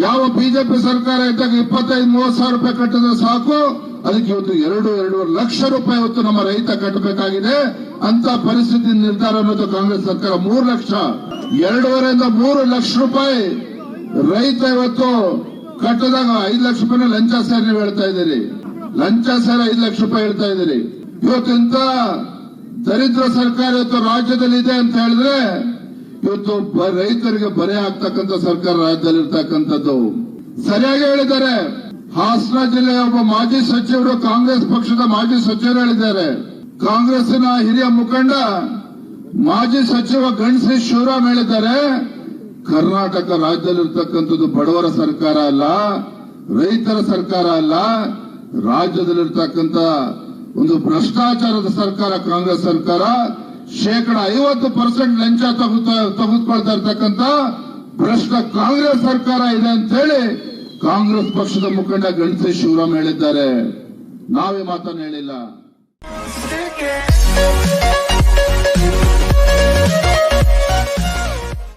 ಯಾವ ಬಿಜೆಪಿ ಸರ್ಕಾರ ಇದ್ದಾಗ 25-30 ಸಾವಿರ ರೂಪಾಯಿ ಕಟ್ಟಿದ್ರೆ ಸಾಕು, ಅದಕ್ಕೆ ಇವತ್ತು 2-2.5 ಲಕ್ಷ ರೂಪಾಯಿ ಇವತ್ತು ನಮ್ಮ ರೈತ ಕಟ್ಟಬೇಕಾಗಿದೆ ಅಂತ ಪರಿಸ್ಥಿತಿ ನಿರ್ಧಾರ ಅನ್ನೋದು ಕಾಂಗ್ರೆಸ್ ಸರ್ಕಾರ 3 ಲಕ್ಷ 2.5-3 ಲಕ್ಷ ರೂಪಾಯಿ ರೈತ ಇವತ್ತು ಕಟ್ಟದಾಗ 5 ಲಕ್ಷ ರೂಪಾಯಿ ಲಂಚ ಸೇರಿ ನೀವು ಹೇಳ್ತಾ ಇದ್ದೀರಿ. ಲಂಚ ಸೇರಿ 5 ಲಕ್ಷ ರೂಪಾಯಿ ಹೇಳ್ತಾ ಇದ್ದೀರಿ. ಇವತ್ತು ಇಂತ ದರಿದ್ರ ಸರ್ಕಾರ ಇವತ್ತು ರಾಜ್ಯದಲ್ಲಿ ಇದೆ ಅಂತ ಹೇಳಿದ್ರೆ ಇವತ್ತು ರೈತರಿಗೆ ಬರೆ ಆಗ್ತಕ್ಕಂಥ ಸರ್ಕಾರ ರಾಜ್ಯದಲ್ಲಿ ಇರ್ತಕ್ಕಂಥದ್ದು. ಸರಿಯಾಗಿ ಹೇಳಿದ್ದಾರೆ. ಹಾಸನ ಜಿಲ್ಲೆಯ ಒಬ್ಬ ಮಾಜಿ ಸಚಿವರು, ಕಾಂಗ್ರೆಸ್ ಪಕ್ಷದ ಮಾಜಿ ಸಚಿವರು ಹೇಳಿದ್ದಾರೆ. ಕಾಂಗ್ರೆಸ್ನ ಹಿರಿಯ ಮುಖಂಡ ಮಾಜಿ ಸಚಿವ ಗಣಶ್ರೀ ಶಿವರಾಮ್ ಹೇಳಿದ್ದಾರೆ, ಕರ್ನಾಟಕ ರಾಜ್ಯದಲ್ಲಿರ್ತಕ್ಕಂಥದ್ದು ಬಡವರ ಸರ್ಕಾರ ಅಲ್ಲ, ರೈತರ ಸರ್ಕಾರ ಅಲ್ಲ, ರಾಜ್ಯದಲ್ಲಿರ್ತಕ್ಕಂಥ ಒಂದು ಭ್ರಷ್ಟಾಚಾರದ ಸರ್ಕಾರ ಕಾಂಗ್ರೆಸ್ ಸರ್ಕಾರ. 50% ಲಂಚ ತೆಗೆದುಕೊಳ್ತಾ ಇರ್ತಕ್ಕಂಥ ಭ್ರಷ್ಟ ಕಾಂಗ್ರೆಸ್ ಸರ್ಕಾರ ಇದೆ ಅಂತ ಹೇಳಿ ಕಾಂಗ್ರೆಸ್ ಪಕ್ಷದ ಮುಖಂಡ ಗಣಶ್ರೀ ಶಿವರಾಮ್ ಹೇಳಿದ್ದಾರೆ. ನಾವೇ ಮಾತನ್ನು ಹೇಳಿಲ್ಲ.